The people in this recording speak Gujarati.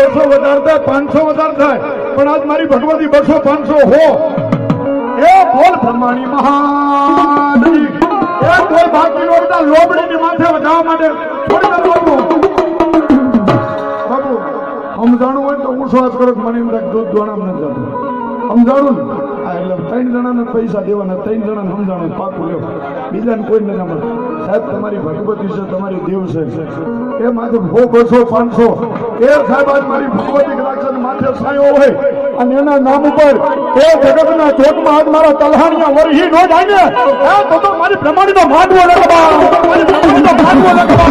200 વધારે થાય 500 વધારે થાય પણ આજ મારી ભગવતી 200 500 હો એ બોલ બ્રહ્માણી મહાદેવી એ કોઈ બાકી નોડતા લોબડીની માથે વધાવવા માટે થોડી વાર બોલવું બાબુ સમજાણું હોય તો હું શ્વાસ કરો મને એમ થાય દૂધ દોણામ ન જતું સમજાણું ને એટલે 3 જણાને પૈસા દેવાના 3 જણાને સમજાણું પાકું લેવું બીજાને કોઈ ન મળે સાહેબ તમારી ભગવતી છે તમારી દેવ છે એ માથે 200 500 એ સાહેબ આજ મારી ભગવતી કદાચ માથે સાયો હોય અને એના નામ ઉપર એ જગતના ચોકમાં આજ મારા તલહાણિયા વરહી નો જાય ને તો મારી પ્રમાણીનો માગવો લગવા મારી પ્રમાણીનો માગવો લગવા